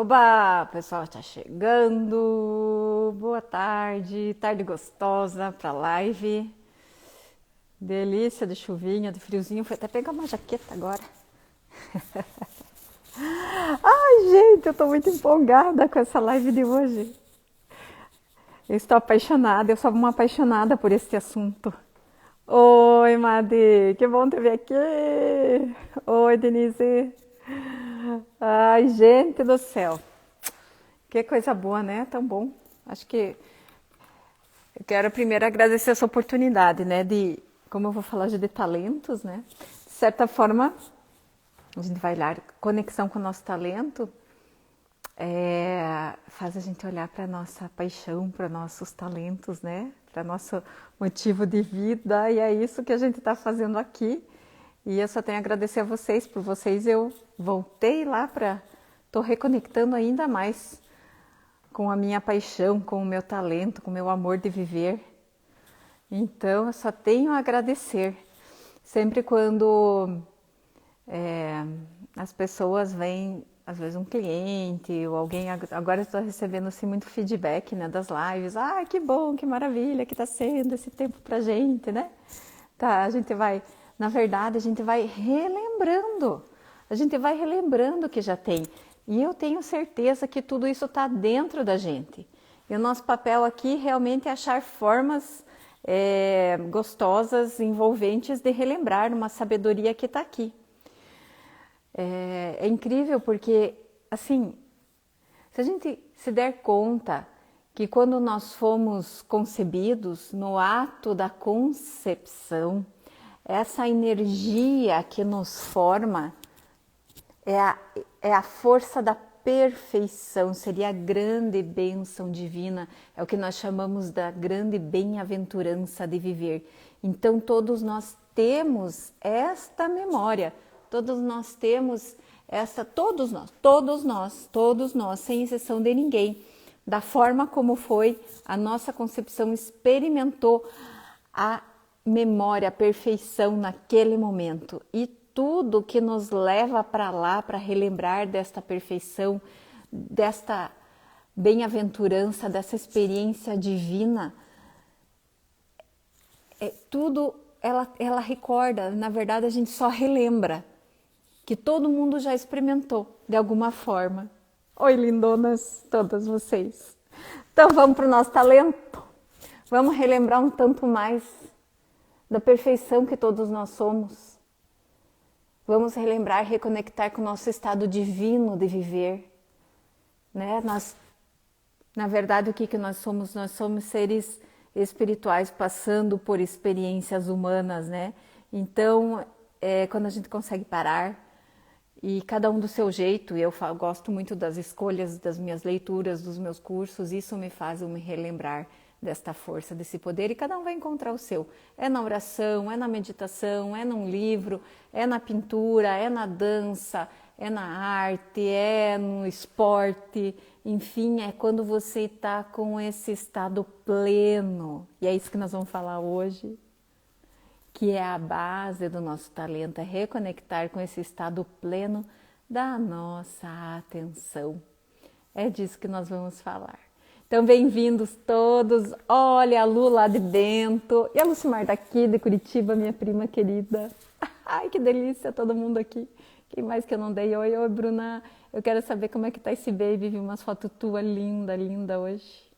Oba, o pessoal tá chegando. Boa tarde, tarde gostosa pra live. Delícia de chuvinha, de friozinho. Fui até pegar uma jaqueta agora. Ai, gente, eu tô muito empolgada com essa live de hoje. Eu estou apaixonada, eu sou uma apaixonada por este assunto. Oi, Madi, que bom te ver aqui. Oi, Denise. Ai, gente do céu. Que coisa boa, né? Tão bom. Acho que eu quero primeiro agradecer essa oportunidade, né? Como eu vou falar de talentos, né? De certa forma, a gente vai olhar conexão com o nosso talento, faz a gente olhar para a nossa paixão, para nossos talentos, né? Para nosso motivo de vida, e é isso que a gente está fazendo aqui. E eu só tenho a agradecer a vocês, por vocês eu voltei lá para... Estou reconectando ainda mais com a minha paixão, com o meu talento, com o meu amor de viver. Então, eu só tenho a agradecer. Sempre quando as pessoas vêm, às vezes um cliente ou alguém, agora eu estou recebendo assim, muito feedback, né, das lives. Ah, que bom, que maravilha que está sendo esse tempo pra gente, né? Tá, a gente vai, na verdade, a gente vai relembrando. A gente vai relembrando o que já tem. E eu tenho certeza que tudo isso está dentro da gente. E o nosso papel aqui realmente é achar formas gostosas, envolventes de relembrar uma sabedoria que está aqui. É incrível porque, assim, se a gente se der conta que quando nós fomos concebidos, no ato da concepção, essa energia que nos forma é a força da perfeição, seria a grande bênção divina, é o que nós chamamos da grande bem-aventurança de viver. Então todos nós temos esta memória, todos nós temos essa, todos nós, sem exceção de ninguém, da forma como foi a nossa concepção, experimentou a memória, a perfeição naquele momento. E tudo que nos leva para lá, para relembrar desta perfeição, desta bem-aventurança, dessa experiência divina, tudo ela recorda, na verdade a gente só relembra, que todo mundo já experimentou de alguma forma. Oi, lindonas, todas vocês. Então vamos para o nosso talento, vamos relembrar um tanto mais da perfeição que todos nós somos. Vamos relembrar, reconectar com o nosso estado divino de viver, né? Na verdade, o que nós somos? Nós somos seres espirituais passando por experiências humanas, né? Então, quando a gente consegue parar, e cada um do seu jeito, eu gosto muito das escolhas das minhas leituras, dos meus cursos, isso me faz me relembrar desta força, desse poder, e cada um vai encontrar o seu. É na oração, é na meditação, é num livro, é na pintura, é na dança, é na arte, é no esporte, enfim, é quando você está com esse estado pleno. E é isso que nós vamos falar hoje, que é a base do nosso talento, é reconectar com esse estado pleno da nossa atenção. É disso que nós vamos falar. Então, bem-vindos todos. Olha a Lu lá de Bento e a Lucimar daqui de Curitiba, minha prima querida. Ai, que delícia, todo mundo aqui. Quem mais que eu não dei? Oi, Bruna. Eu quero saber como é que tá esse baby. Vi umas fotos tuas linda hoje.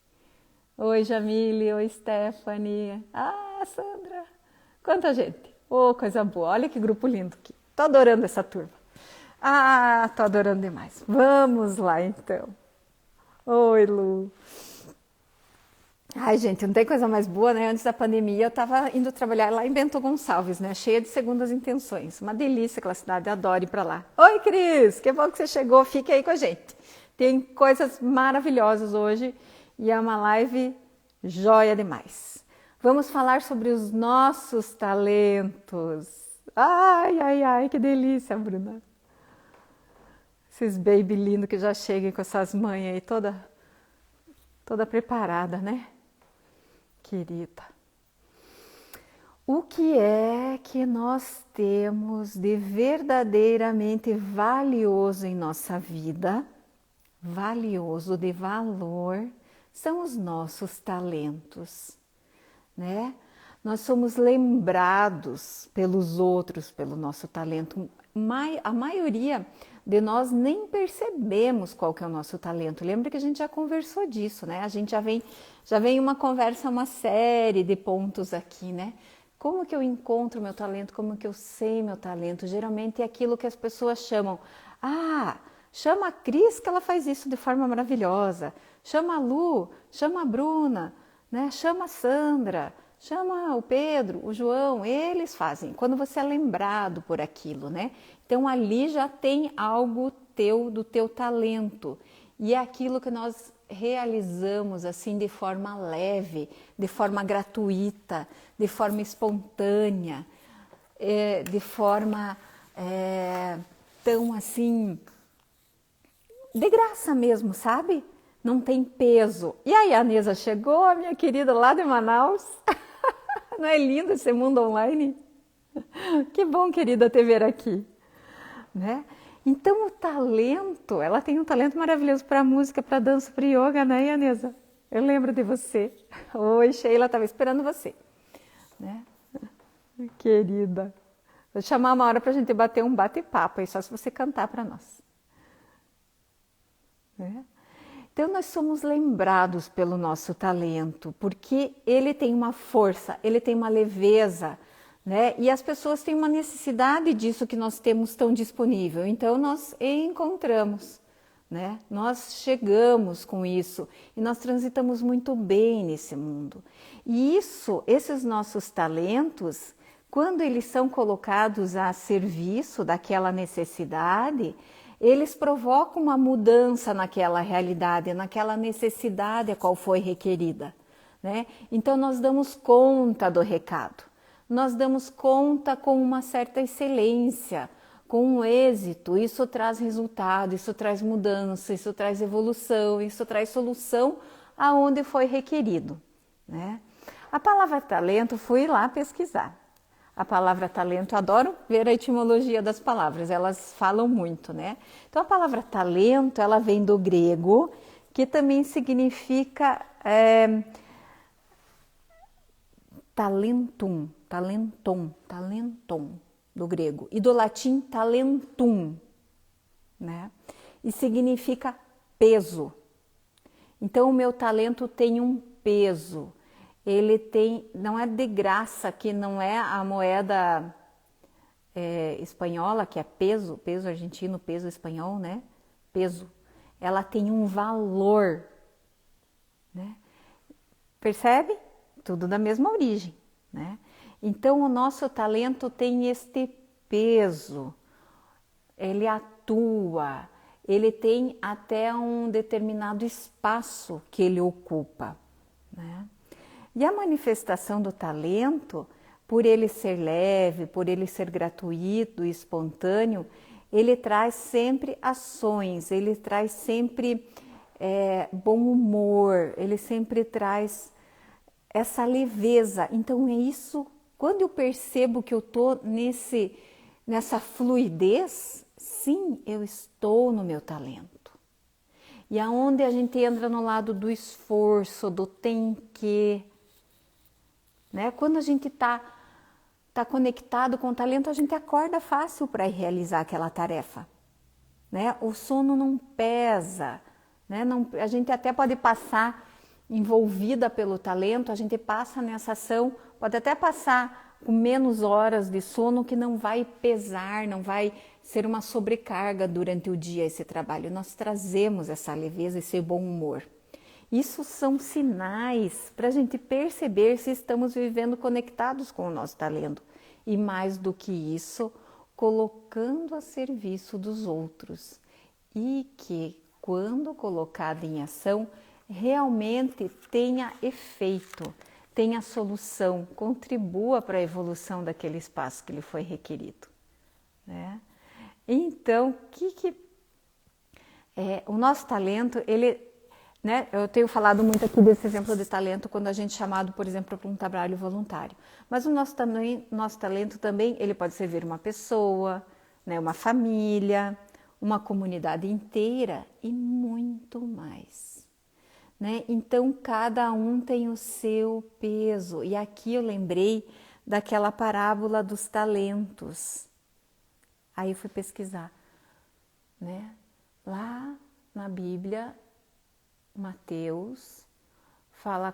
Oi, Jamile. Oi, Stephanie. Ah, Sandra. Quanta gente. Oh, coisa boa. Olha que grupo lindo aqui. Tô adorando essa turma. Ah, tô adorando demais. Vamos lá, então. Oi, Lu. Ai, gente, não tem coisa mais boa, né? Antes da pandemia, eu tava indo trabalhar lá em Bento Gonçalves, né? Cheia de segundas intenções. Uma delícia aquela cidade, adoro ir pra lá. Oi, Cris, que bom que você chegou. Fique aí com a gente. Tem coisas maravilhosas hoje e é uma live joia demais. Vamos falar sobre os nossos talentos. Ai, que delícia, Bruna. Esses baby lindos que já chegam com essas mães aí toda preparada, né? Querida. O que é que nós temos de verdadeiramente valioso em nossa vida? valioso, de valor, são os nossos talentos, né? Nós somos lembrados pelos outros pelo nosso talento. A maioria de nós nem percebemos qual que é o nosso talento. Lembra que a gente já conversou disso, né? A gente já vem uma conversa, uma série de pontos aqui, né? Como que eu encontro meu talento? Como que eu sei meu talento? Geralmente é aquilo que as pessoas chamam. Ah, chama a Cris que ela faz isso de forma maravilhosa. Chama a Lu, chama a Bruna, né? Chama a Sandra. Chama o Pedro, o João, eles fazem, quando você é lembrado por aquilo, né? Então ali já tem algo teu, do teu talento. E é aquilo que nós realizamos assim de forma leve, de forma gratuita, de forma espontânea, de forma tão assim, de graça mesmo, sabe? Não tem peso. E aí a Neza chegou, a minha querida lá de Manaus. Não é lindo esse mundo online? Que bom, querida, te ver aqui, né? Então o talento, ela tem um talento maravilhoso para música, para dança, para yoga, né, Yaneza? Eu lembro de você. Oi, Sheila, estava esperando você, né? Querida, vou chamar uma hora para a gente bater um bate-papo aí, só se você cantar para nós, né? Então nós somos lembrados pelo nosso talento, porque ele tem uma força, ele tem uma leveza, né? E as pessoas têm uma necessidade disso que nós temos tão disponível. Então nós encontramos, né? Nós chegamos com isso e nós transitamos muito bem nesse mundo. E esses nossos talentos, quando eles são colocados a serviço daquela necessidade, eles provocam uma mudança naquela realidade, naquela necessidade a qual foi requerida, né? Então nós damos conta do recado, nós damos conta com uma certa excelência, com um êxito. Isso traz resultado, isso traz mudança, isso traz evolução, isso traz solução aonde foi requerido, né? A palavra talento, fui lá pesquisar. A palavra talento, adoro ver a etimologia das palavras, elas falam muito, né? Então a palavra talento, ela vem do grego, que também significa talentum, do grego, e do latim talentum, né? E significa peso. Então o meu talento tem um peso. Ele tem, não é de graça, que não é a moeda espanhola, que é peso, peso argentino, peso espanhol, né? Peso. Ela tem um valor, né? Percebe? Tudo da mesma origem, né? Então o nosso talento tem este peso, ele atua, ele tem até um determinado espaço que ele ocupa, né? E a manifestação do talento, por ele ser leve, por ele ser gratuito e espontâneo, ele traz sempre ações, ele traz sempre bom humor, ele sempre traz essa leveza. Então é isso, quando eu percebo que eu estou nessa fluidez, sim, eu estou no meu talento. E aonde a gente entra no lado do esforço, do tem que, né? Quando a gente tá conectado com o talento, a gente acorda fácil para realizar aquela tarefa, né? O sono não pesa, né? Não, a gente até pode passar envolvida pelo talento, a gente passa nessa ação, pode até passar com menos horas de sono, que não vai pesar, não vai ser uma sobrecarga durante o dia esse trabalho. Nós trazemos essa leveza, esse bom humor. Isso são sinais para a gente perceber se estamos vivendo conectados com o nosso talento. E mais do que isso, colocando a serviço dos outros. E que, quando colocado em ação, realmente tenha efeito, tenha solução, contribua para a evolução daquele espaço que lhe foi requerido, né? Então, o nosso talento, ele, né? Eu tenho falado muito aqui desse exemplo de talento quando a gente é chamado, por exemplo, para um trabalho voluntário. Mas o nosso talento também, ele pode servir uma pessoa, né? Uma família, uma comunidade inteira e muito mais, né? Então cada um tem o seu peso. E aqui eu lembrei daquela parábola dos talentos. Aí eu fui pesquisar, né? Lá na Bíblia, Mateus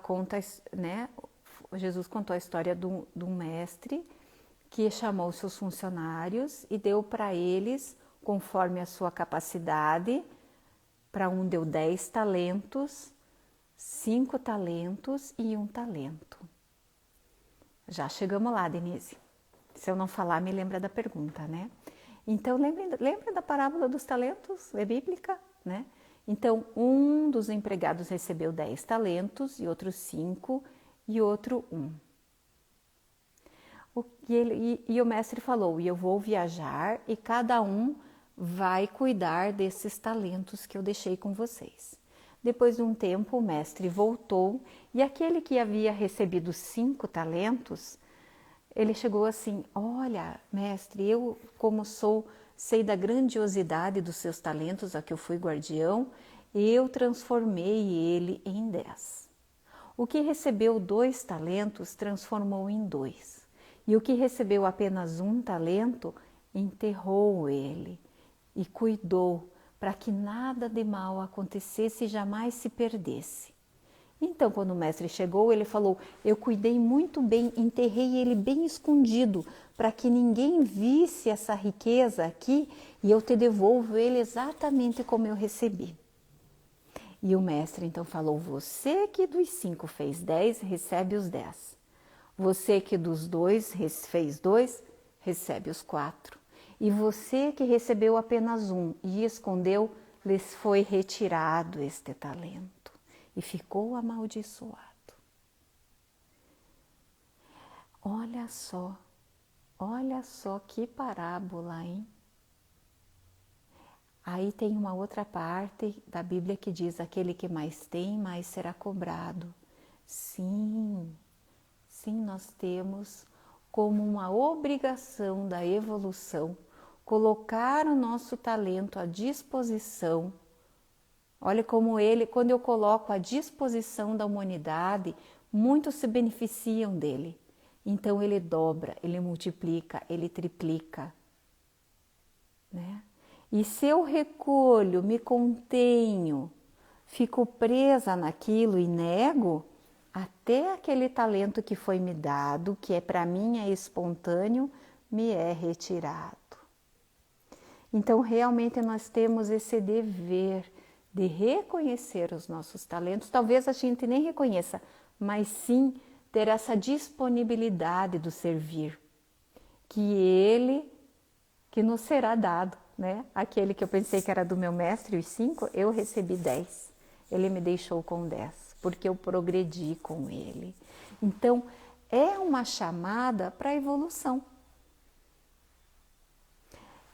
conta, né? Jesus contou a história de um mestre que chamou seus funcionários e deu para eles, conforme a sua capacidade. Para um deu 10 talentos, 5 talentos e 1 talento. Já chegamos lá, Denise. Se eu não falar, me lembra da pergunta, né? Então, lembra da parábola dos talentos? É bíblica, né? Então, um dos empregados recebeu 10 talentos, e outro 5, e outro 1. E o mestre falou, e eu vou viajar, e cada um vai cuidar desses talentos que eu deixei com vocês. Depois de um tempo, o mestre voltou, e aquele que havia recebido 5 talentos, ele chegou assim, olha, mestre, eu como sei da grandiosidade dos seus talentos, a que eu fui guardião, eu transformei ele em 10. O que recebeu 2 talentos, transformou em 2. E o que recebeu apenas 1 talento, enterrou ele e cuidou para que nada de mal acontecesse e jamais se perdesse. Então, quando o mestre chegou, ele falou, eu cuidei muito bem, enterrei ele bem escondido, para que ninguém visse essa riqueza aqui e eu te devolvo ele exatamente como eu recebi. E o mestre então falou, você que dos 5 fez 10, recebe os 10. Você que dos 2 fez 2, recebe os 4. E você que recebeu apenas 1 e escondeu, lhes foi retirado este talento. E ficou amaldiçoado. Olha só que parábola, hein? Aí tem uma outra parte da Bíblia que diz, aquele que mais tem, mais será cobrado. Sim, nós temos como uma obrigação da evolução, colocar o nosso talento à disposição. Olha como quando eu coloco à disposição da humanidade, muitos se beneficiam dele. Então ele dobra, ele multiplica, ele triplica, né? E se eu recolho, me contenho, fico presa naquilo e nego, até aquele talento que foi me dado, que para mim é espontâneo, me é retirado. Então realmente nós temos esse dever de reconhecer os nossos talentos, talvez a gente nem reconheça, mas sim ter essa disponibilidade do servir, que nos será dado, né? Aquele que eu pensei que era do meu mestre, os 5, eu recebi 10, ele me deixou com 10, porque eu progredi com ele. Então, é uma chamada para a evolução.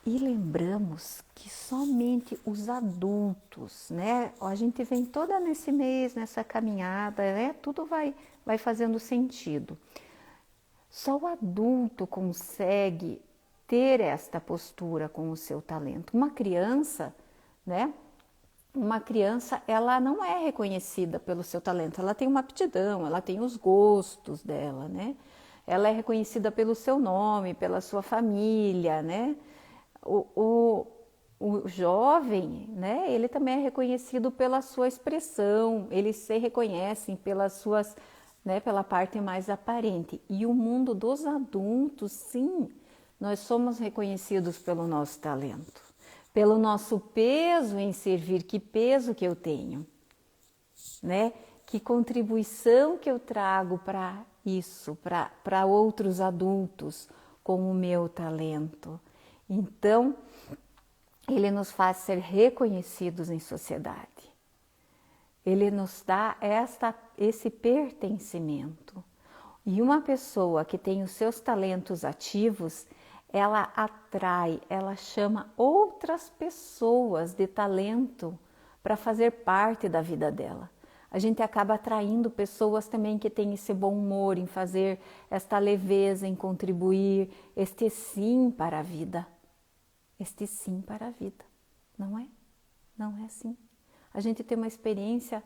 E lembramos que somente os adultos, né? A gente vem toda nesse mês, nessa caminhada, né? Tudo vai fazendo sentido. Só o adulto consegue ter esta postura com o seu talento. Uma criança, né? Uma criança, ela não é reconhecida pelo seu talento, ela tem uma aptidão, ela tem os gostos dela, né? Ela é reconhecida pelo seu nome, pela sua família, né? O jovem, né, ele também é reconhecido pela sua expressão, eles se reconhecem pelas suas, né, pela parte mais aparente. E o mundo dos adultos, sim, nós somos reconhecidos pelo nosso talento, pelo nosso peso em servir, que peso que eu tenho, né? Que contribuição que eu trago para isso, para outros adultos com o meu talento. Então, ele nos faz ser reconhecidos em sociedade. Ele nos dá esse pertencimento. E uma pessoa que tem os seus talentos ativos, ela atrai, ela chama outras pessoas de talento para fazer parte da vida dela. A gente acaba atraindo pessoas também que têm esse bom humor em fazer, esta leveza em contribuir, este sim para a vida. Este sim para a vida. Não é? Não é assim. A gente tem uma experiência,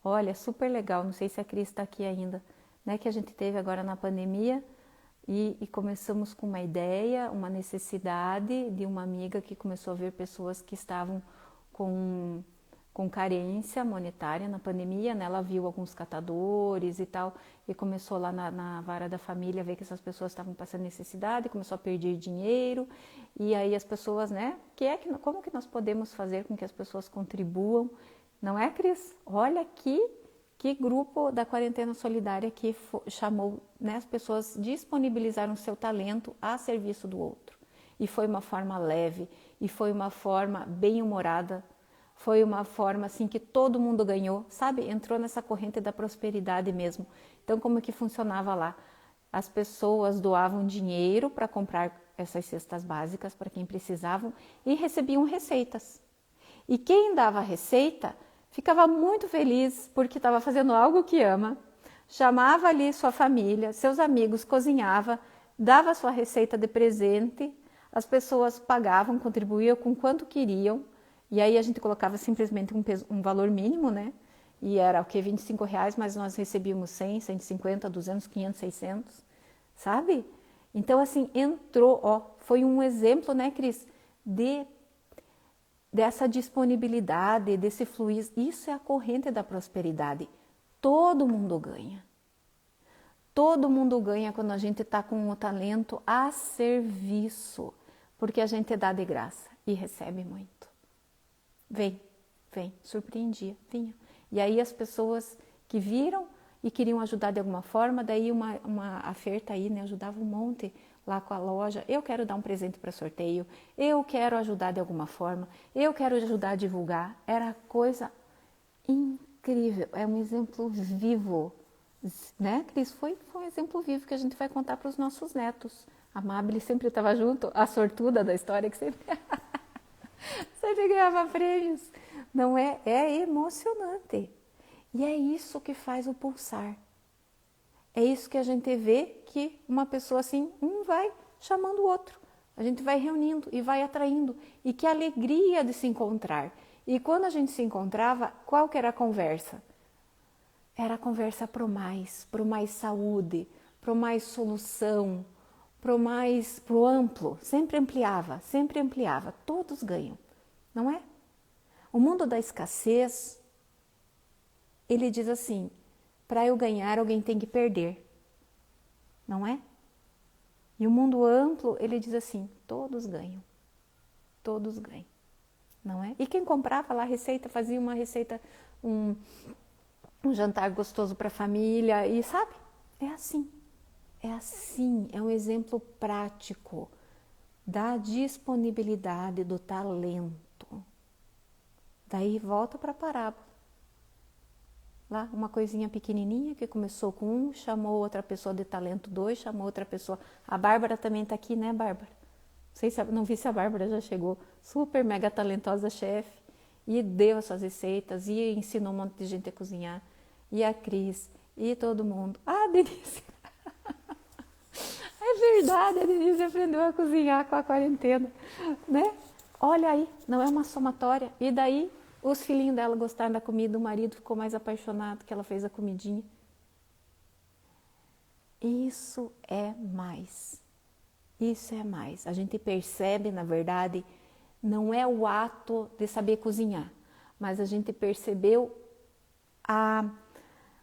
olha, super legal, não sei se a Cris está aqui ainda, né? Que a gente teve agora na pandemia e começamos com uma ideia, uma necessidade de uma amiga que começou a ver pessoas que estavam com carência monetária na pandemia, né? Ela viu alguns catadores e tal, e começou lá na vara da família a ver que essas pessoas estavam passando necessidade, começou a perder dinheiro, e aí as pessoas, né? Como que nós podemos fazer com que as pessoas contribuam? Não é, Cris? Olha aqui que grupo da Quarentena Solidária que chamou, né? As pessoas disponibilizaram seu talento a serviço do outro. E foi uma forma leve, e foi uma forma bem-humorada, foi uma forma assim que todo mundo ganhou, sabe? Entrou nessa corrente da prosperidade mesmo. Então, como que funcionava lá? As pessoas doavam dinheiro para comprar essas cestas básicas para quem precisavam e recebiam receitas. E quem dava a receita ficava muito feliz porque estava fazendo algo que ama, chamava ali sua família, seus amigos, cozinhava, dava sua receita de presente, as pessoas pagavam, contribuíam com quanto queriam. E aí a gente colocava simplesmente um valor mínimo, né? E era o que? R$ 25, mas nós recebíamos 100, 150, 200, 500, 600, sabe? Então assim, entrou, ó, foi um exemplo, né, Cris, dessa disponibilidade, desse fluir. Isso é a corrente da prosperidade. Todo mundo ganha. Todo mundo ganha quando a gente está com o talento a serviço, porque a gente dá de graça e recebe muito. Vem, surpreendia, vinha. E aí as pessoas que viram e queriam ajudar de alguma forma, daí a Fer tá aí, né, ajudava um monte lá com a loja. Eu quero dar um presente para sorteio, eu quero ajudar de alguma forma, eu quero ajudar a divulgar. Era coisa incrível, é um exemplo vivo, né, Cris? Foi um exemplo vivo que a gente vai contar para os nossos netos. A Mabel sempre estava junto, a sortuda da história que sempre... Sempre ganhava prêmios. Não é? É emocionante. E é isso que faz o pulsar. É isso que a gente vê que uma pessoa assim, um vai chamando o outro. A gente vai reunindo e vai atraindo. E que alegria de se encontrar. E quando a gente se encontrava, qual que era a conversa? Era a conversa pro mais saúde, pro mais solução, pro amplo. Sempre ampliava. Todos ganham, não é? O mundo da escassez, ele diz assim, para eu ganhar, alguém tem que perder, não é? E o mundo amplo, ele diz assim, todos ganham, não é? E quem comprava lá a receita, fazia uma receita, um jantar gostoso para a família, e sabe? É assim, é um exemplo prático da disponibilidade, do talento. Daí volta para a parábola. Lá, uma coisinha pequenininha que começou com um, chamou outra pessoa de talento 2, chamou outra pessoa. A Bárbara também está aqui, né, Bárbara? Não vi se a Bárbara já chegou. Super mega talentosa chefe. E deu as suas receitas, e ensinou um monte de gente a cozinhar. E a Cris, e todo mundo. Ah, Denise! É verdade, a Denise aprendeu a cozinhar com a quarentena, né? Olha aí, não é uma somatória. E daí, os filhinhos dela gostaram da comida, o marido ficou mais apaixonado que ela fez a comidinha. Isso é mais. A gente percebe, na verdade, não é o ato de saber cozinhar, mas a gente percebeu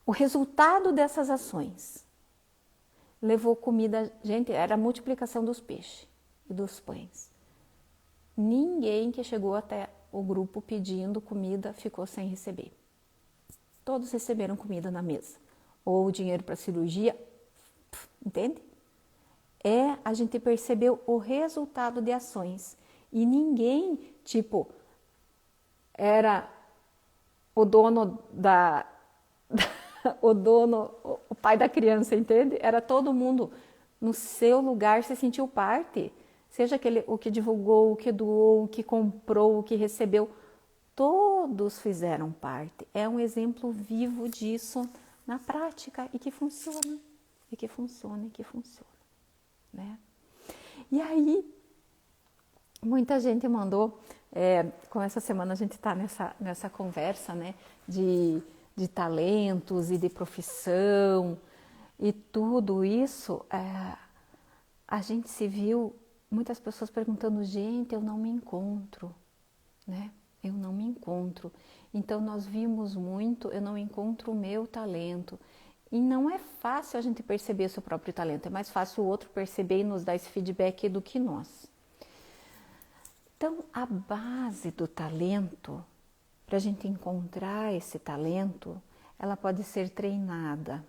o resultado dessas ações. Levou comida, gente, era a multiplicação dos peixes e dos pães. Ninguém que chegou até o grupo pedindo comida ficou sem receber. Todos receberam comida na mesa. Ou dinheiro para cirurgia, entende? A gente percebeu o resultado de ações. E ninguém, era o dono o pai da criança, entende? Era todo mundo no seu lugar, se sentiu parte. Seja o que divulgou, o que doou, o que comprou, o que recebeu, todos fizeram parte. É um exemplo vivo disso na prática e que funciona, né? E aí, muita gente mandou Como essa semana a gente está nessa conversa, né, de talentos e de profissão e tudo isso, a gente se viu, muitas pessoas perguntando, gente, eu não me encontro, né? Eu não me encontro. Então nós vimos muito, eu não encontro o meu talento. E não é fácil a gente perceber seu próprio talento, é mais fácil o outro perceber e nos dar esse feedback do que nós. Então, a base do talento, para a gente encontrar esse talento, ela pode ser treinada,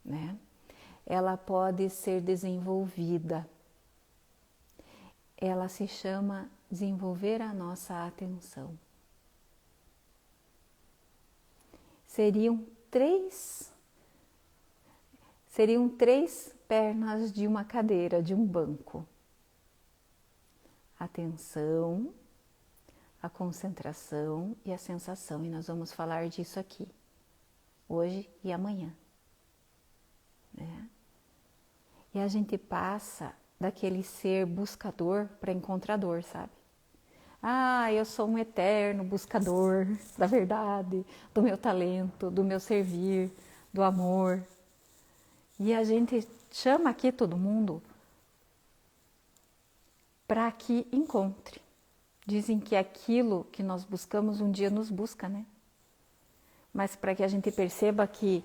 né? Ela pode ser desenvolvida. Ela se chama desenvolver a nossa atenção. Seriam três pernas de uma cadeira, de um banco. A atenção, a concentração e a sensação. E nós vamos falar disso aqui, hoje e amanhã, né? E a gente passa daquele ser buscador para encontrador, sabe? Eu sou um eterno buscador da verdade, do meu talento, do meu servir, do amor. E a gente chama aqui todo mundo para que encontre. Dizem que aquilo que nós buscamos um dia nos busca, né? Mas para que a gente perceba que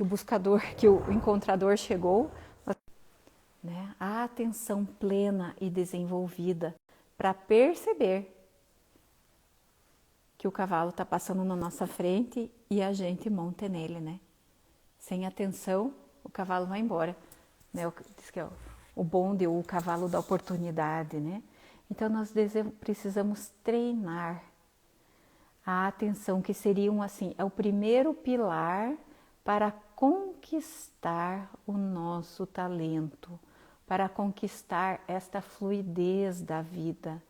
o buscador, que o encontrador chegou, né? A atenção plena e desenvolvida para perceber que o cavalo está passando na nossa frente e a gente monta nele, né? Sem atenção, o cavalo vai embora, né? Diz que é o bonde ou o cavalo da oportunidade, né? Então nós precisamos treinar a atenção, que seriam assim, é o primeiro pilar para conquistar o nosso talento, para conquistar esta fluidez da vida,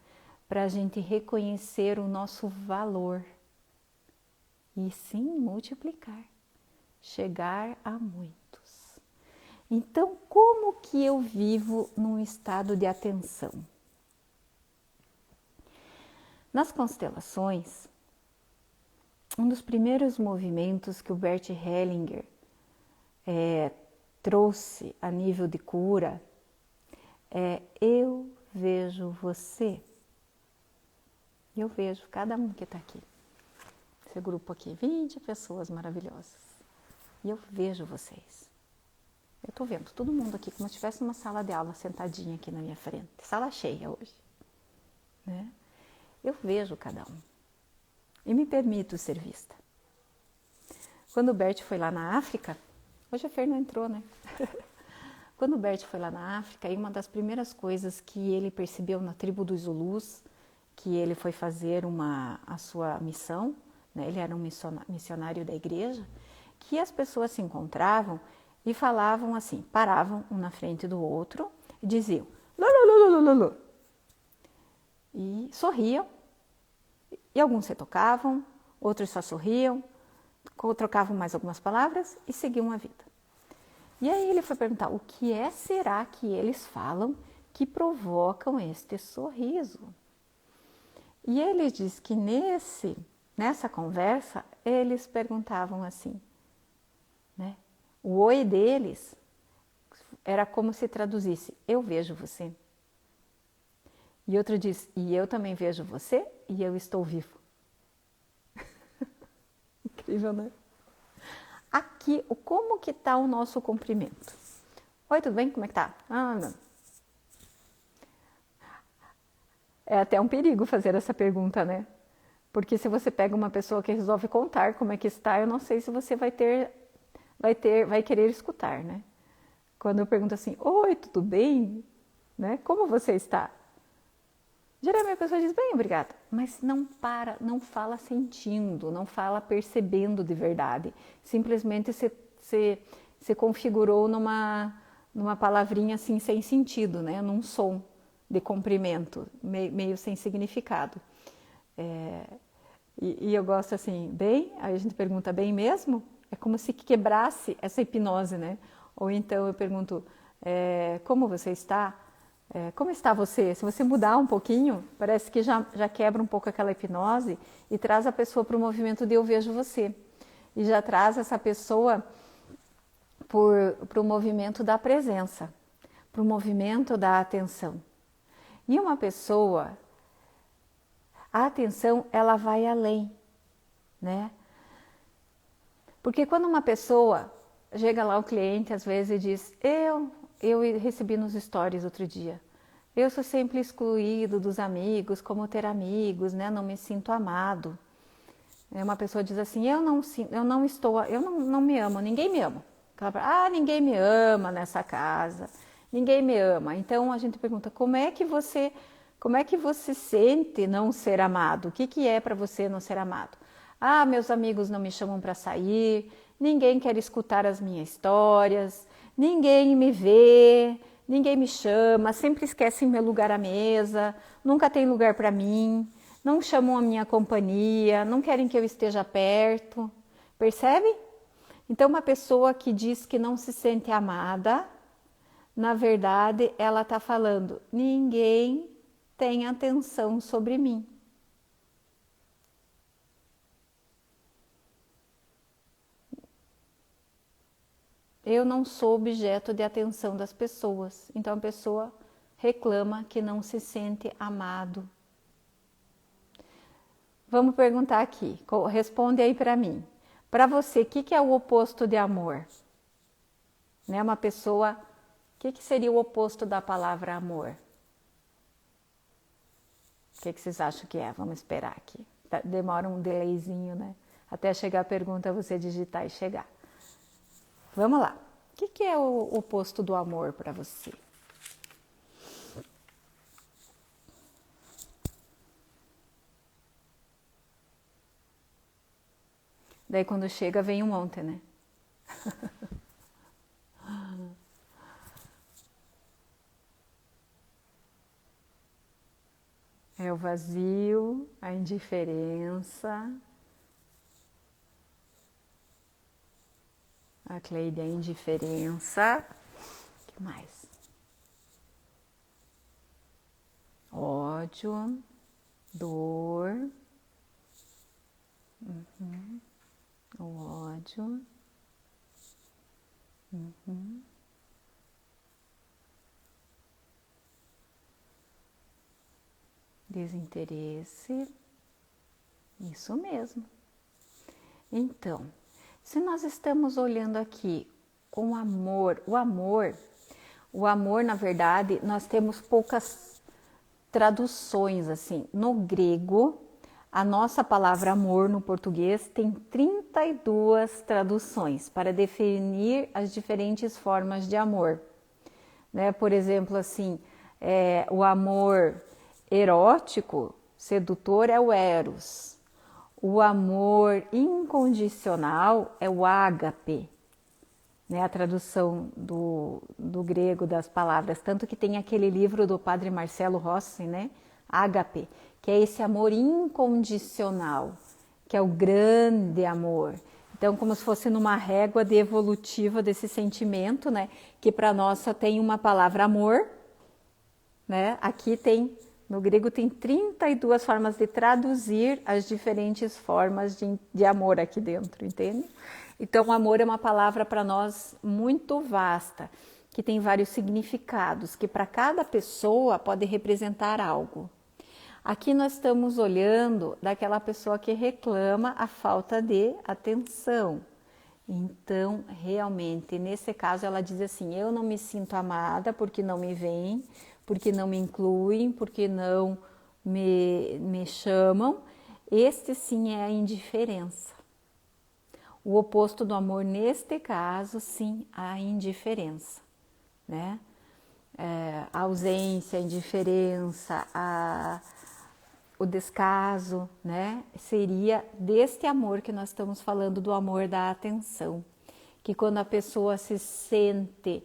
para a gente reconhecer o nosso valor e sim multiplicar, chegar a muitos. Então, como que eu vivo num estado de atenção? Nas constelações, um dos primeiros movimentos que o Bert Hellinger trouxe a nível de cura é eu vejo você. Eu vejo cada um que está aqui. Esse grupo aqui, 20 pessoas maravilhosas. E eu vejo vocês. Eu estou vendo todo mundo aqui como se estivesse numa sala de aula sentadinha aqui na minha frente. Sala cheia hoje, né? Eu vejo cada um. E me permito ser vista. Quando o Bert foi lá na África, hoje a Fer não entrou, né? Quando o Bert foi lá na África, e uma das primeiras coisas que ele percebeu na tribo dos Zulus, que ele foi fazer a sua missão, né? Ele era um missionário da igreja, que as pessoas se encontravam e falavam assim, paravam um na frente do outro e diziam lulululululu, e sorriam, e alguns se tocavam, outros só sorriam, trocavam mais algumas palavras e seguiam a vida. E aí ele foi perguntar, o que será que eles falam que provocam este sorriso? E ele diz que nessa conversa, eles perguntavam assim, né? O oi deles era como se traduzisse, eu vejo você. E outro diz, e eu também vejo você e eu estou vivo. Incrível, né? Aqui, como que está o nosso comprimento? Oi, tudo bem? Como é que tá? Não. É até um perigo fazer essa pergunta, né? Porque se você pega uma pessoa que resolve contar como é que está, eu não sei se você vai querer escutar, né? Quando eu pergunto assim, oi, tudo bem? Né? Como você está? Geralmente a pessoa diz, bem, obrigada, mas não fala sentindo, não fala percebendo de verdade. Simplesmente se configurou numa palavrinha assim sem sentido, né? Num som de comprimento, meio sem significado. E eu gosto assim, bem, aí a gente pergunta, bem mesmo? É como se quebrasse essa hipnose, né? Ou então eu pergunto, como você está? Como está você? Se você mudar um pouquinho, parece que já quebra um pouco aquela hipnose e traz a pessoa para o movimento de eu vejo você. E já traz essa pessoa para o movimento da presença, para o movimento da atenção. E uma pessoa, a atenção, ela vai além, né? Porque quando uma pessoa chega lá, o cliente às vezes diz, eu recebi nos stories outro dia, eu sou sempre excluído dos amigos, como ter amigos, né? Não me sinto amado. Uma pessoa diz assim, eu não me amo, ninguém me ama. Ninguém me ama nessa casa, ninguém me ama. Então a gente pergunta, como é que você sente não ser amado? O que é para você não ser amado? Meus amigos não me chamam para sair, ninguém quer escutar as minhas histórias, ninguém me vê, ninguém me chama, sempre esquecem meu lugar à mesa, nunca tem lugar para mim, não chamam a minha companhia, não querem que eu esteja perto. Percebe? Então, uma pessoa que diz que não se sente amada, na verdade, ela está falando, ninguém tem atenção sobre mim. Eu não sou objeto de atenção das pessoas. Então, a pessoa reclama que não se sente amado. Vamos perguntar aqui, responde aí para mim. Para você, o que é o oposto de amor? Né? Uma pessoa, o que seria o oposto da palavra amor? O que vocês acham que é? Vamos esperar aqui. Demora um delayzinho, né? Até chegar a pergunta, você digitar e chegar. Vamos lá. O que é o oposto do amor para você? Daí quando chega vem um monte, né? É o vazio, a indiferença. A Cleide, a indiferença. O que mais? Ódio, dor. O ódio. Desinteresse. Isso mesmo. Então, se nós estamos olhando aqui com amor, o amor, na verdade, nós temos poucas traduções assim. No grego, a nossa palavra amor no português tem 32 traduções para definir as diferentes formas de amor. Né? Por exemplo, assim, o amor erótico, sedutor, é o eros. O amor incondicional é o ágape, né? A tradução do grego das palavras. Tanto que tem aquele livro do padre Marcelo Rossi, né? Ágape, que é esse amor incondicional, que é o grande amor. Então, como se fosse numa régua de evolutiva desse sentimento, né? Que para nós só tem uma palavra amor, né? Aqui tem, no grego tem 32 formas de traduzir as diferentes formas de amor aqui dentro, entende? Então, amor é uma palavra para nós muito vasta, que tem vários significados, que para cada pessoa pode representar algo. Aqui nós estamos olhando daquela pessoa que reclama a falta de atenção. Então, realmente, nesse caso, ela diz assim, eu não me sinto amada porque não me veem, porque não me incluem, porque não me chamam. Este sim é a indiferença. O oposto do amor, neste caso, sim, a indiferença, né? A ausência, a indiferença, o descaso, né? Seria deste amor que nós estamos falando, do amor da atenção. Que quando a pessoa se sente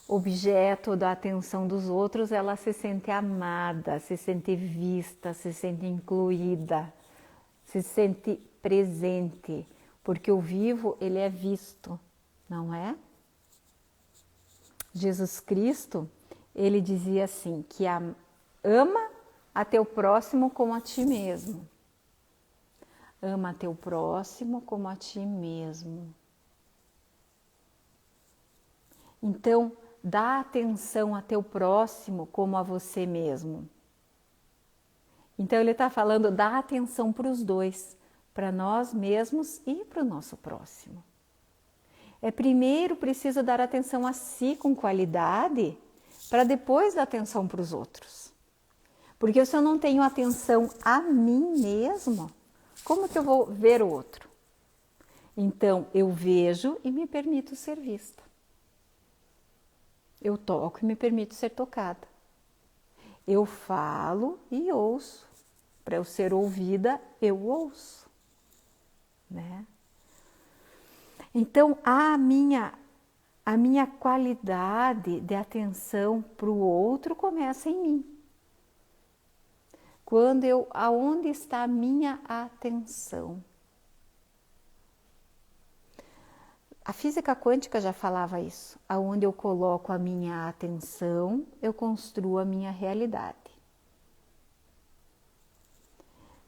objeto da atenção dos outros, ela se sente amada, se sente vista, se sente incluída, se sente presente, porque o vivo, ele é visto, não é? Jesus Cristo, ele dizia assim, que ama a teu próximo como a ti mesmo. Ama a teu próximo como a ti mesmo. Então, dá atenção a teu próximo como a você mesmo. Então, ele está falando, dá atenção para os dois, para nós mesmos e para o nosso próximo. Primeiro preciso dar atenção a si com qualidade, para depois dar atenção para os outros. Porque se eu não tenho atenção a mim mesmo, como que eu vou ver o outro? Então, eu vejo e me permito ser vista. Eu toco e me permito ser tocada. Eu falo e ouço. Para eu ser ouvida, eu ouço. Né? Então, a minha qualidade de atenção para o outro começa em mim. Aonde está a minha atenção? A física quântica já falava isso. Aonde eu coloco a minha atenção, eu construo a minha realidade.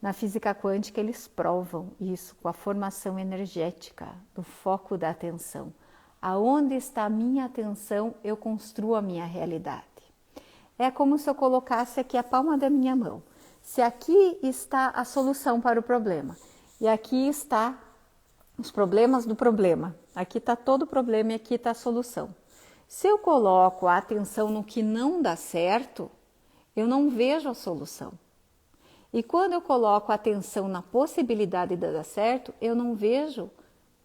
Na física quântica eles provam isso com a formação energética do foco da atenção. Aonde está a minha atenção, eu construo a minha realidade. É como se eu colocasse aqui a palma da minha mão. Se aqui está a solução para o problema e aqui está os problemas do problema, aqui está todo o problema e aqui está a solução. Se eu coloco a atenção no que não dá certo, eu não vejo a solução. E quando eu coloco a atenção na possibilidade de dar certo, eu não vejo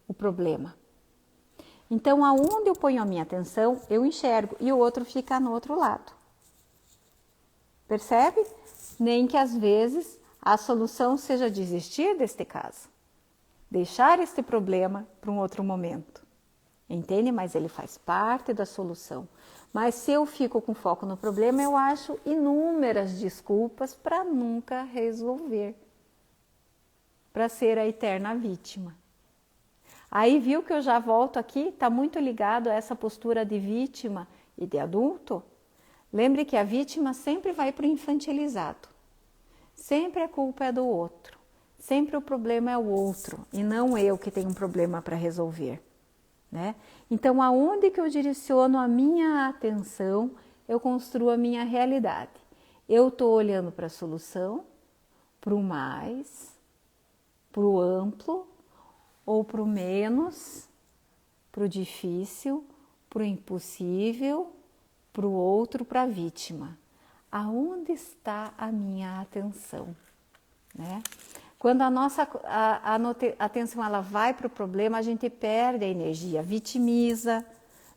o problema. Então, aonde eu ponho a minha atenção, eu enxergo e o outro fica no outro lado. Percebe? Nem que às vezes a solução seja desistir deste caso. Deixar este problema para um outro momento. Entende? Mas ele faz parte da solução. Mas se eu fico com foco no problema, eu acho inúmeras desculpas para nunca resolver. Para ser a eterna vítima. Aí viu que eu já volto aqui, está muito ligado a essa postura de vítima e de adulto? Lembre que a vítima sempre vai para o infantilizado. Sempre a culpa é do outro. Sempre o problema é o outro e não eu que tenho um problema para resolver. Né? Então, aonde que eu direciono a minha atenção, eu construo a minha realidade. Eu estou olhando para a solução, para o mais, para o amplo, ou para o menos, para o difícil, para o impossível, para o outro, para a vítima. Aonde está a minha atenção? Né? Quando a nossa atenção ela vai para o problema, a gente perde a energia, vitimiza,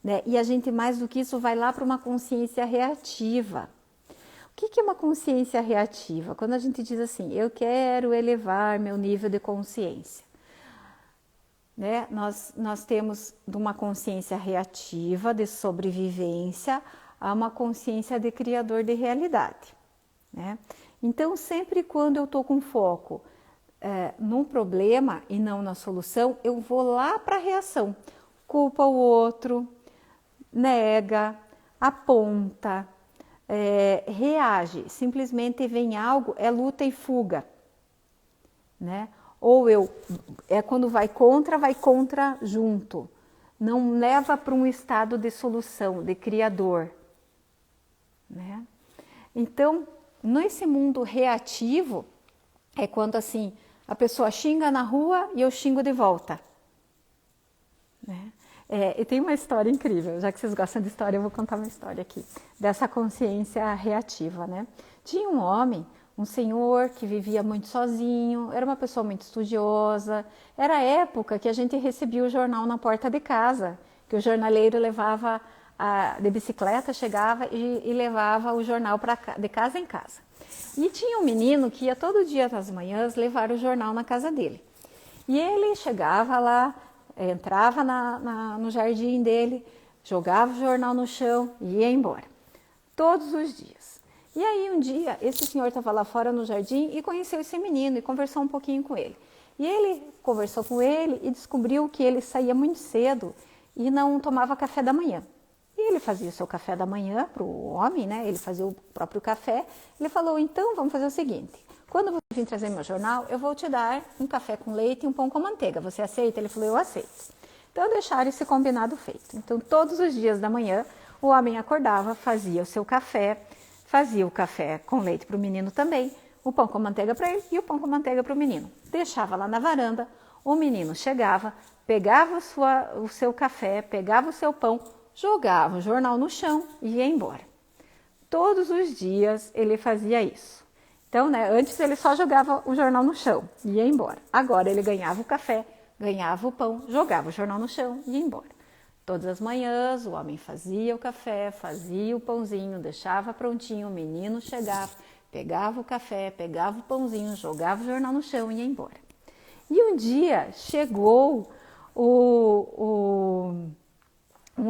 né? E a gente, mais do que isso, vai lá para uma consciência reativa. O que é uma consciência reativa? Quando a gente diz assim, eu quero elevar meu nível de consciência. Né? Nós temos de uma consciência reativa, de sobrevivência, a uma consciência de criador de realidade. Né? Então, sempre quando eu estou com foco num problema e não na solução, eu vou lá para a reação. Culpa o outro, nega, aponta, reage. Simplesmente vem algo, é luta e fuga. Né? Ou quando vai contra junto. Não leva para um estado de solução, de criador. Né? Então, nesse mundo reativo, é quando assim, a pessoa xinga na rua e eu xingo de volta. Né? E tem uma história incrível, já que vocês gostam de história, eu vou contar uma história aqui, dessa consciência reativa. Né? Tinha um homem, um senhor que vivia muito sozinho, era uma pessoa muito estudiosa, era a época que a gente recebia o jornal na porta de casa, que o jornaleiro levava de bicicleta, chegava e levava o jornal de casa em casa. E tinha um menino que ia todo dia das manhãs levar o jornal na casa dele. E ele chegava lá, entrava no jardim dele, jogava o jornal no chão e ia embora. Todos os dias. E aí um dia, esse senhor estava lá fora no jardim e conheceu esse menino e conversou um pouquinho com ele. E ele conversou com ele e descobriu que ele saía muito cedo e não tomava café da manhã. E E ele fazia o seu café da manhã para o homem, né? Ele fazia o próprio café. Ele falou, então vamos fazer o seguinte, quando você vir trazer meu jornal, eu vou te dar um café com leite e um pão com manteiga. Você aceita? Ele falou, eu aceito. Então deixaram esse combinado feito. Então todos os dias da manhã, o homem acordava, fazia o seu café, fazia o café com leite para o menino também, o pão com manteiga para ele e o pão com manteiga para o menino. Deixava lá na varanda, o menino chegava, pegava o seu café, pegava o seu pão, jogava o jornal no chão e ia embora. Todos os dias ele fazia isso. Então, né, antes ele só jogava o jornal no chão e ia embora. Agora ele ganhava o café, ganhava o pão, jogava o jornal no chão e ia embora. Todas as manhãs o homem fazia o café, fazia o pãozinho, deixava prontinho, o menino chegava, pegava o café, pegava o pãozinho, jogava o jornal no chão e ia embora. E um dia chegou um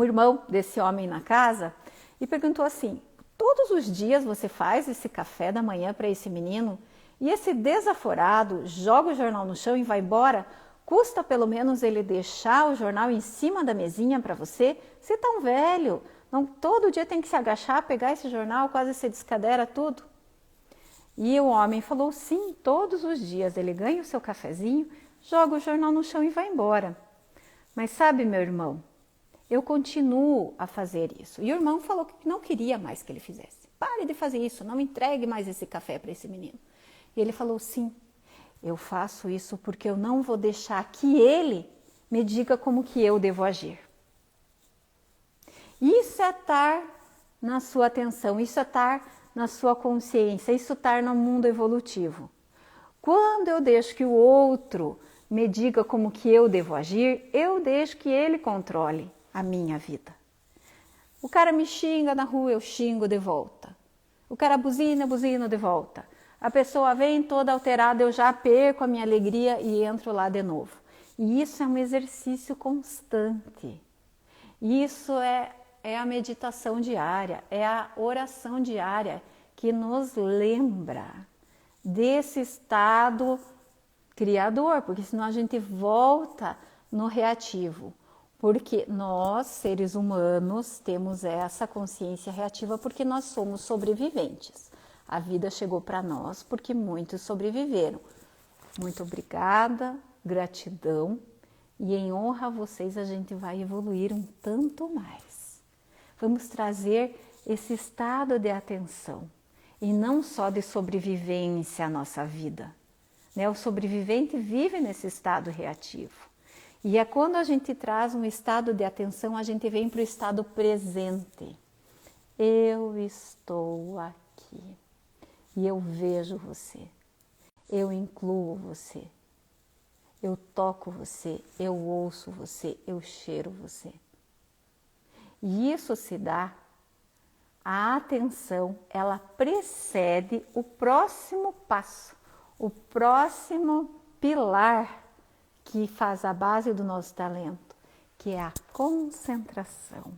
irmão desse homem na casa e perguntou assim, todos os dias você faz esse café da manhã para esse menino e esse desaforado joga o jornal no chão e vai embora? Custa pelo menos ele deixar o jornal em cima da mesinha para você? Você é tão velho, não, todo dia tem que se agachar, pegar esse jornal, quase se descadera tudo. E o homem falou, sim, todos os dias ele ganha o seu cafezinho, joga o jornal no chão e vai embora. Mas sabe, meu irmão, eu continuo a fazer isso. E o irmão falou que não queria mais que ele fizesse. Pare de fazer isso, não entregue mais esse café para esse menino. E ele falou, sim, eu faço isso porque eu não vou deixar que ele me diga como que eu devo agir. Isso é estar na sua atenção, isso é estar na sua consciência, isso é estar no mundo evolutivo. Quando eu deixo que o outro me diga como que eu devo agir, eu deixo que ele controle a minha vida. O cara me xinga na rua, eu xingo de volta. O cara buzina, buzino de volta. A pessoa vem toda alterada, eu já perco a minha alegria e entro lá de novo. E isso é um exercício constante. Isso é a meditação diária, é a oração diária que nos lembra desse estado criador, porque senão a gente volta no reativo. Porque nós, seres humanos, temos essa consciência reativa porque nós somos sobreviventes. A vida chegou para nós porque muitos sobreviveram. Muito obrigada, gratidão. E em honra a vocês a gente vai evoluir um tanto mais. Vamos trazer esse estado de atenção e não só de sobrevivência à nossa vida. Né? O sobrevivente vive nesse estado reativo. E é quando a gente traz um estado de atenção, a gente vem para o estado presente. Eu estou aqui e eu vejo você, eu incluo você, eu toco você, eu ouço você, eu cheiro você. E isso se dá, a atenção, ela precede o próximo passo, o próximo pilar que faz a base do nosso talento, que é a concentração.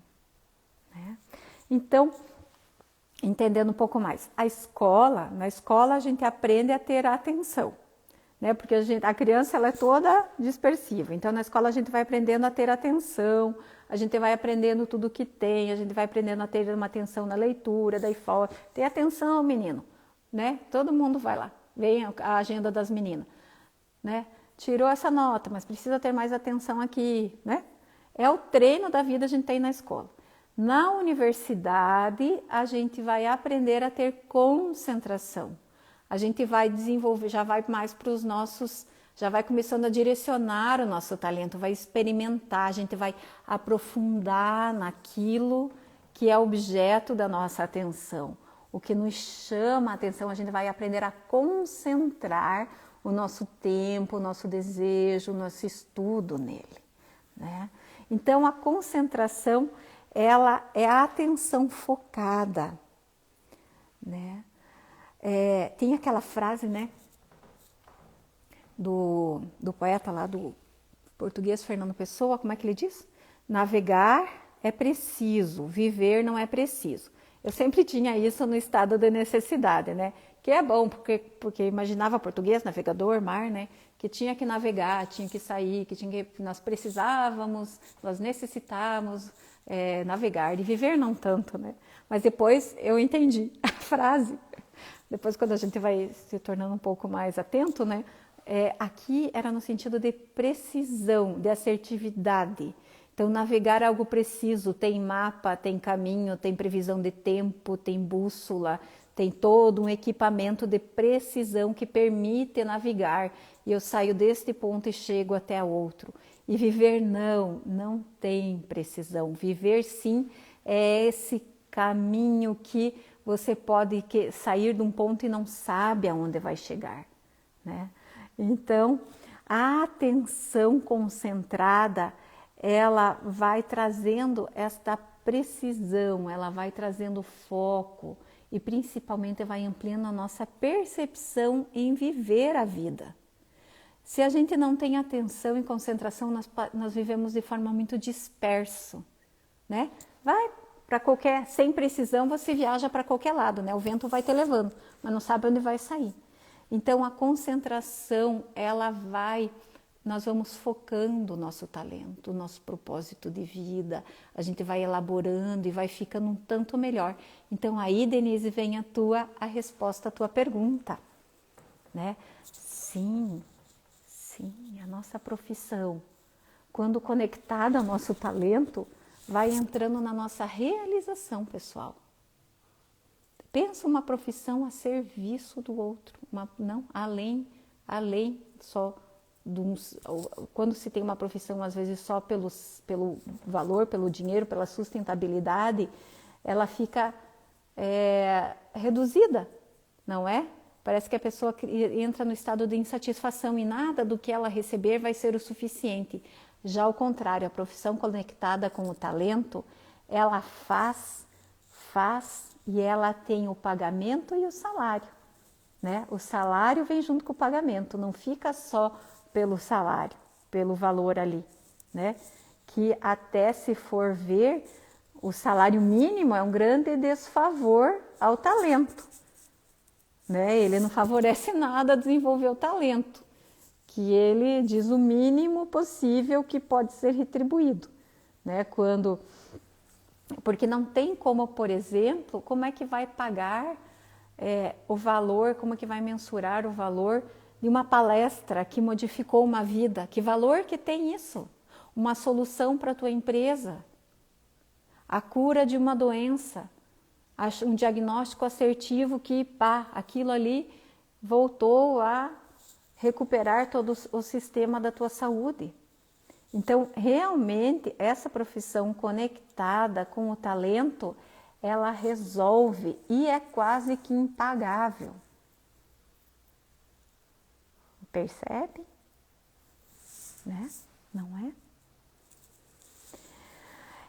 Né? Então, entendendo um pouco mais, na escola a gente aprende a ter atenção, né? Porque a criança ela é toda dispersiva, então na escola a gente vai aprendendo a ter atenção, a gente vai aprendendo tudo que tem, a gente vai aprendendo a ter uma atenção na leitura, daí fora, ter atenção, menino, né? Todo mundo vai lá, vem a agenda das meninas, né? Tirou essa nota, mas precisa ter mais atenção aqui, né? É o treino da vida que a gente tem na escola. Na universidade, a gente vai aprender a ter concentração. A gente vai desenvolver, já vai mais para os nossos, já vai começando a direcionar o nosso talento, vai experimentar, a gente vai aprofundar naquilo que é objeto da nossa atenção. O que nos chama a atenção, a gente vai aprender a concentrar o nosso tempo, o nosso desejo, o nosso estudo nele. Né? Então, a concentração, ela é a atenção focada, né? Tem aquela frase, né, do poeta lá do português Fernando Pessoa, como é que ele diz? Navegar é preciso, viver não é preciso. Eu sempre tinha isso no estado de necessidade, né? Que é bom, porque imaginava português, navegador, mar, né? Que tinha que navegar, tinha que sair, nós precisávamos, nós necessitávamos navegar, e viver não tanto, né? Mas depois eu entendi a frase. Depois, quando a gente vai se tornando um pouco mais atento, né? Aqui era no sentido de precisão, de assertividade. Então, navegar é algo preciso, tem mapa, tem caminho, tem previsão de tempo, tem bússola, tem todo um equipamento de precisão que permite navegar. E eu saio deste ponto e chego até outro. E viver não tem precisão. Viver sim é esse caminho que você pode sair de um ponto e não sabe aonde vai chegar, né? Então, a atenção concentrada, ela vai trazendo esta precisão, ela vai trazendo foco e principalmente vai ampliando a nossa percepção em viver a vida. Se a gente não tem atenção e concentração, nós vivemos de forma muito disperso, né? Vai para sem precisão, você viaja para qualquer lado, né? O vento vai te levando, mas não sabe onde vai sair. Então, a concentração, nós vamos focando o nosso talento, o nosso propósito de vida, a gente vai elaborando e vai ficando um tanto melhor. Então, aí, Denise, vem a resposta à tua pergunta, né? Sim, a nossa profissão, quando conectada ao nosso talento, vai entrando na nossa realização pessoal. Pensa uma profissão a serviço do outro, não além só quando se tem uma profissão às vezes só pelo valor, pelo dinheiro, pela sustentabilidade, ela fica reduzida, não é? Parece que a pessoa entra no estado de insatisfação e nada do que ela receber vai ser o suficiente. Já ao contrário, a profissão conectada com o talento, ela faz e ela tem o pagamento e o salário, né? O salário vem junto com o pagamento, não fica só pelo salário, pelo valor ali, né? Que até se for ver, o salário mínimo é um grande desfavor ao talento, né? Ele não favorece nada a desenvolver o talento, que ele diz o mínimo possível que pode ser retribuído, né? Porque não tem como, por exemplo, como é que vai pagar o valor, como é que vai mensurar o valor de uma palestra que modificou uma vida? Que valor que tem isso? Uma solução para a tua empresa, a cura de uma doença, um diagnóstico assertivo que, aquilo ali voltou a recuperar todo o sistema da tua saúde. Então, realmente, essa profissão conectada com o talento, ela resolve e é quase que impagável. Percebe? Né? Não é?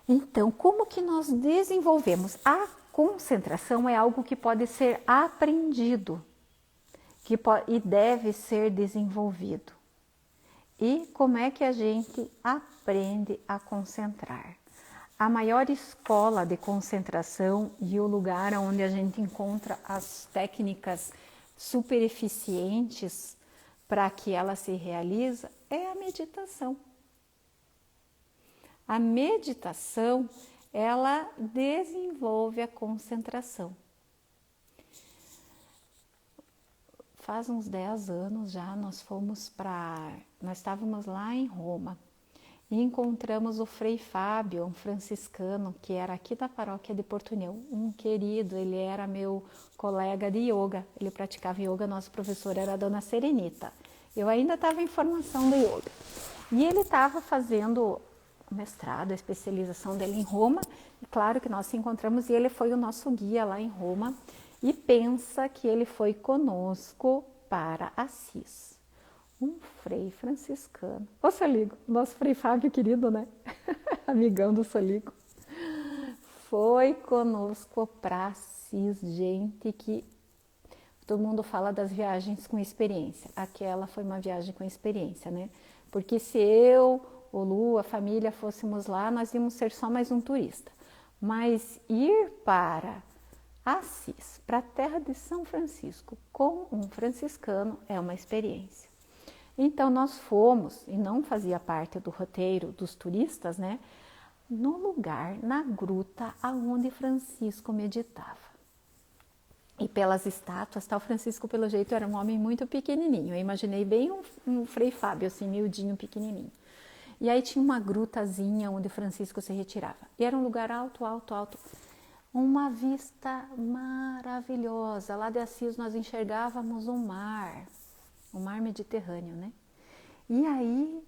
Então, como que nós desenvolvemos? A concentração é algo que pode ser aprendido e deve ser desenvolvido. E como é que a gente aprende a concentrar? A maior escola de concentração e o lugar onde a gente encontra as técnicas super eficientes para que ela se realize é a meditação. A meditação, ela desenvolve a concentração. Faz uns 10 anos já, nós estávamos lá em Roma e encontramos o Frei Fábio, um franciscano que era aqui da paróquia de Porto União, um querido, ele era meu colega de yoga, ele praticava yoga, nosso professor era a Dona Serenita. Eu ainda estava em formação de yoga e ele estava fazendo o mestrado, a especialização dele em Roma, e claro que nós se encontramos e ele foi o nosso guia lá em Roma. E pensa que ele foi conosco para Assis, um frei franciscano. Ô Soligo, nosso frei Fábio querido, né? Amigão do Soligo. Foi conosco para Assis, gente, que todo mundo fala das viagens com experiência. Aquela foi uma viagem com experiência, né? Porque se eu, o Lu, a família fôssemos lá, nós íamos ser só mais um turista. Mas ir para Assis, para a terra de São Francisco, com um franciscano, é uma experiência. Então nós fomos, e não fazia parte do roteiro dos turistas, né? No lugar, na gruta aonde Francisco meditava. E pelas estátuas, tal Francisco, pelo jeito, era um homem muito pequenininho. Eu imaginei bem um Frei Fábio, assim, miudinho, pequenininho. E aí tinha uma grutazinha onde Francisco se retirava. E era um lugar alto, alto, alto. Uma vista maravilhosa. Lá de Assis nós enxergávamos o mar Mediterrâneo, né? E aí,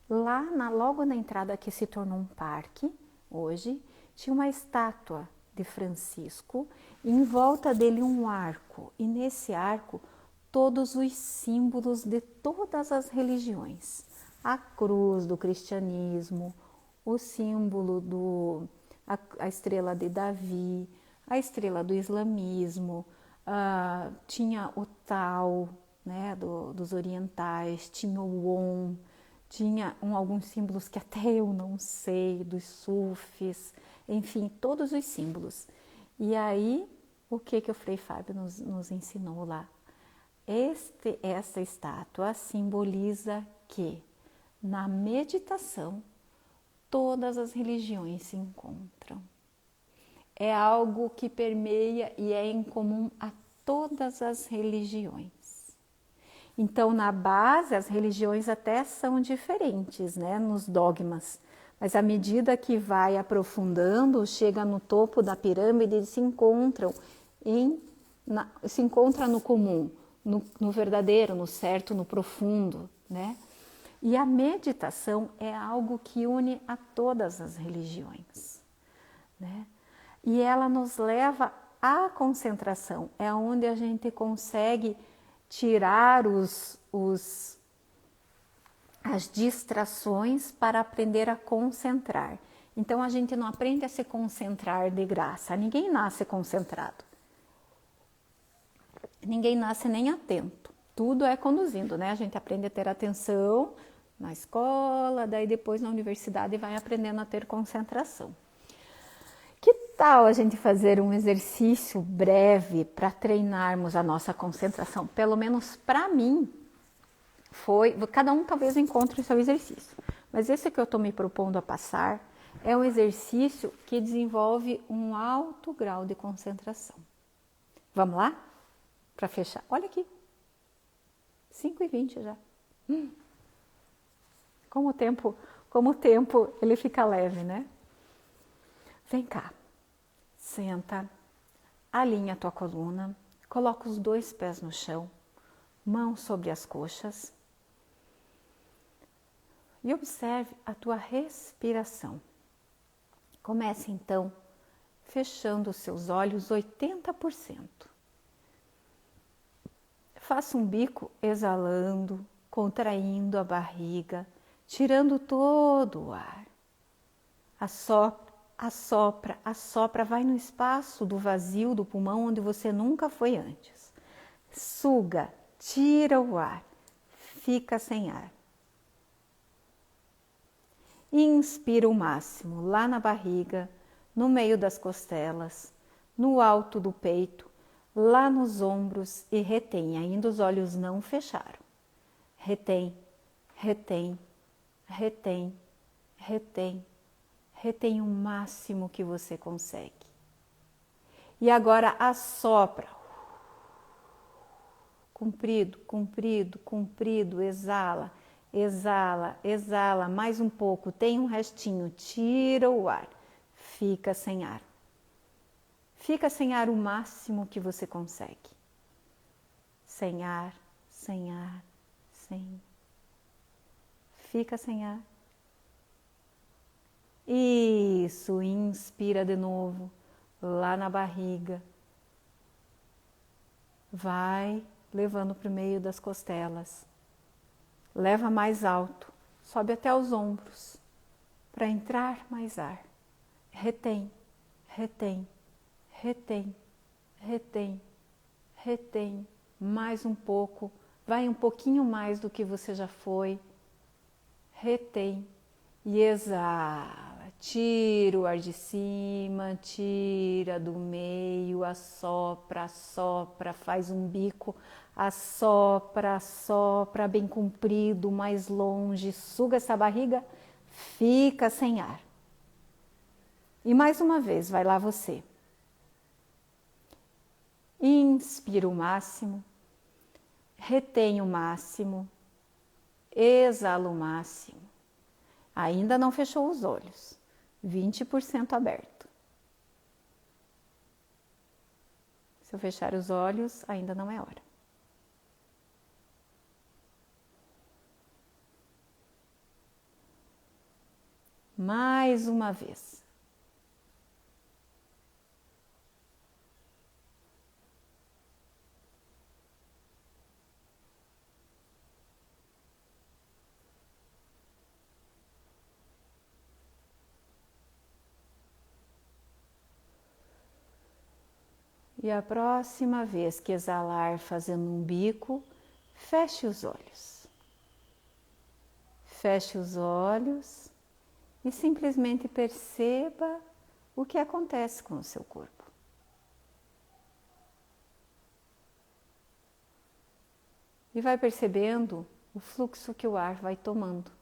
lá logo na entrada que se tornou um parque, hoje, tinha uma estátua de Francisco, e em volta dele um arco, e nesse arco todos os símbolos de todas as religiões. A cruz do cristianismo, o símbolo a estrela de Davi, a estrela do islamismo, tinha o Tau, né, dos orientais, tinha o Om, tinha alguns símbolos que até eu não sei, dos sufis, enfim, todos os símbolos. E aí, o que o Frei Fábio nos ensinou lá? Essa estátua simboliza que na meditação todas as religiões se encontram. É algo que permeia e é em comum a todas as religiões. Então, na base, as religiões até são diferentes, né, nos dogmas, mas à medida que vai aprofundando, chega no topo da pirâmide e se encontram no comum, no verdadeiro, no certo, no profundo, né? E a meditação é algo que une a todas as religiões, né? E ela nos leva à concentração, é onde a gente consegue tirar as distrações para aprender a concentrar. Então a gente não aprende a se concentrar de graça, ninguém nasce concentrado, ninguém nasce nem atento, tudo é conduzindo, né? A gente aprende a ter atenção na escola, daí depois na universidade vai aprendendo a ter concentração. Que tal a gente fazer um exercício breve para treinarmos a nossa concentração? Pelo menos para mim, cada um talvez encontre o seu exercício, mas esse que eu estou me propondo a passar é um exercício que desenvolve um alto grau de concentração. Vamos lá? Para fechar. Olha aqui, 5h20 já. Como o tempo ele fica leve, né? Vem cá, senta, alinha a tua coluna, coloca os 2 pés no chão, mãos sobre as coxas e observe a tua respiração. Comece então fechando os seus olhos 80%. Faça um bico exalando, contraindo a barriga, tirando todo o ar. Assopra, vai no espaço do vazio do pulmão onde você nunca foi antes. Suga, tira o ar, fica sem ar. Inspira o máximo lá na barriga, no meio das costelas, no alto do peito, lá nos ombros e retém, ainda os olhos não fecharam. Retém, retém, retém, retém. Retém o máximo que você consegue. E agora assopra. Comprido, comprido, comprido, exala, exala, exala. Mais um pouco, tem um restinho, tira o ar. Fica sem ar. Fica sem ar o máximo que você consegue. Sem ar, sem ar, sem. Fica sem ar. Isso, inspira de novo, lá na barriga. Vai levando para o meio das costelas. Leva mais alto, sobe até os ombros, para entrar mais ar. Retém, retém, retém, retém, retém. Mais um pouco, vai um pouquinho mais do que você já foi. Retém e exala. Tira o ar de cima, tira do meio, assopra, assopra, faz um bico, assopra, assopra, bem comprido, mais longe, suga essa barriga, fica sem ar. E mais uma vez, vai lá você. Inspira o máximo, retém o máximo, exala o máximo. Ainda não fechou os olhos. 20% aberto. Se eu fechar os olhos, ainda não é hora. Mais uma vez. E a próxima vez que exalar fazendo um bico, feche os olhos. Feche os olhos e simplesmente perceba o que acontece com o seu corpo. E vai percebendo o fluxo que o ar vai tomando.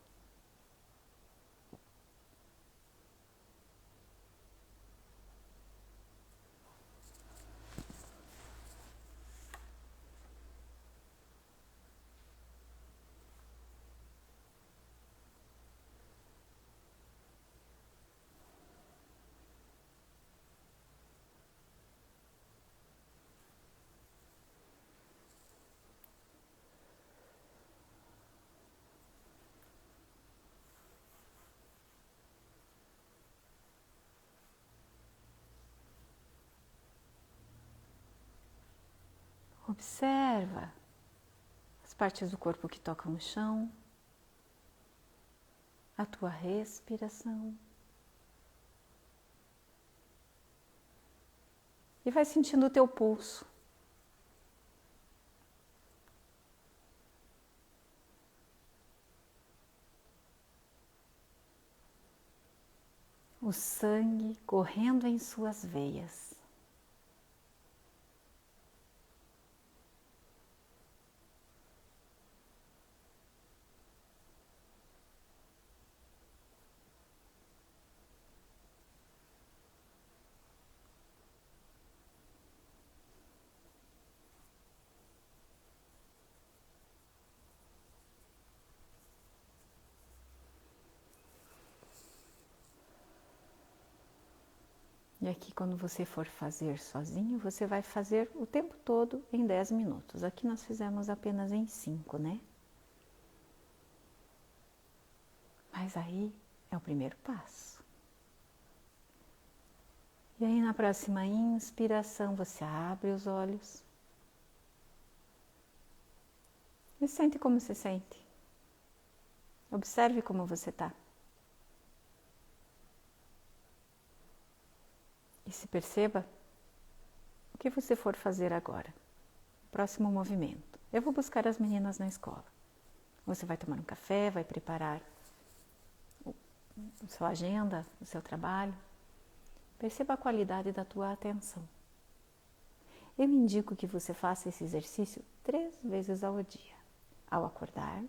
Observa as partes do corpo que tocam no chão, a tua respiração. E vai sentindo o teu pulso. O sangue correndo em suas veias. E aqui, quando você for fazer sozinho, você vai fazer o tempo todo em 10 minutos. Aqui nós fizemos apenas em 5, né? Mas aí é o primeiro passo. E aí, na próxima inspiração, você abre os olhos. E sente como se sente. Observe como você está. E se perceba o que você for fazer agora. Próximo movimento. Eu vou buscar as meninas na escola. Você vai tomar um café, vai preparar a sua agenda, o seu trabalho. Perceba a qualidade da tua atenção. Eu indico que você faça esse exercício 3 vezes ao dia. Ao acordar,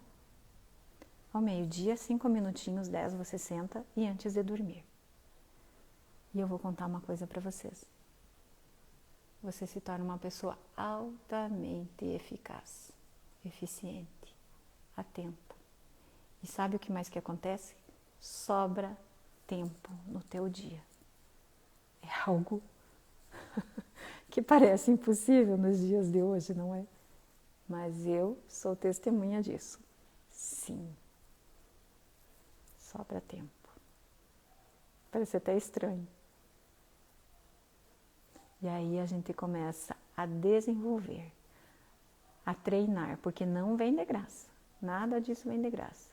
ao meio-dia, 5 minutinhos, 10 você senta e antes de dormir. E eu vou contar uma coisa para vocês. Você se torna uma pessoa altamente eficaz, eficiente, atenta. E sabe o que mais que acontece? Sobra tempo no teu dia. É algo que parece impossível nos dias de hoje, não é? Mas eu sou testemunha disso. Sim. Sobra tempo. Parece até estranho. E aí a gente começa a desenvolver, a treinar, porque não vem de graça. Nada disso vem de graça.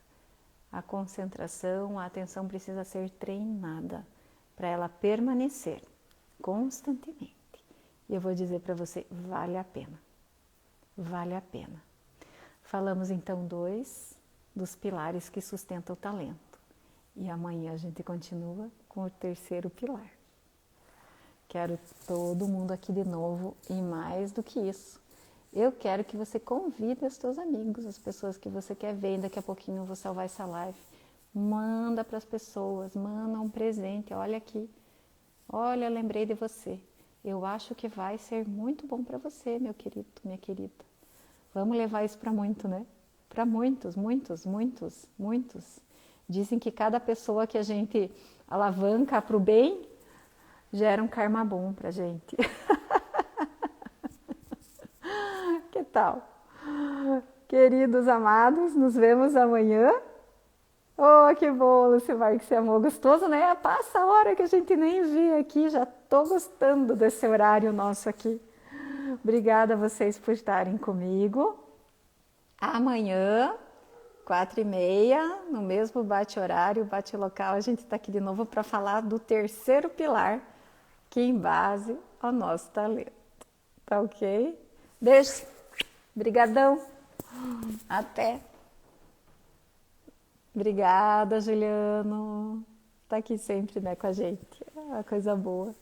A concentração, a atenção precisa ser treinada para ela permanecer constantemente. E eu vou dizer para você, vale a pena. Vale a pena. Falamos então 2 dos pilares que sustentam o talento. E amanhã a gente continua com o terceiro pilar. Quero todo mundo aqui de novo e mais do que isso. Eu quero que você convide os teus amigos, as pessoas que você quer ver. Daqui a pouquinho eu vou salvar essa live. Manda para as pessoas, manda um presente. Olha aqui, olha, eu lembrei de você. Eu acho que vai ser muito bom para você, meu querido, minha querida. Vamos levar isso para muito, né? Para muitos, muitos, muitos, muitos. Dizem que cada pessoa que a gente alavanca para o bem gera um karma bom pra gente. Que tal? Queridos amados, nos vemos amanhã. Oh, que bom, Lucimar, que você amou. Gostoso, né? Passa a hora que a gente nem vê aqui. Já tô gostando desse horário nosso aqui. Obrigada a vocês por estarem comigo. Amanhã, 4h30, no mesmo bate-horário, bate-local, a gente tá aqui de novo para falar do terceiro pilar, que é em base ao nosso talento. Tá ok? Beijo. Brigadão. Até. Obrigada, Juliano. Tá aqui sempre, né, com a gente. É uma coisa boa.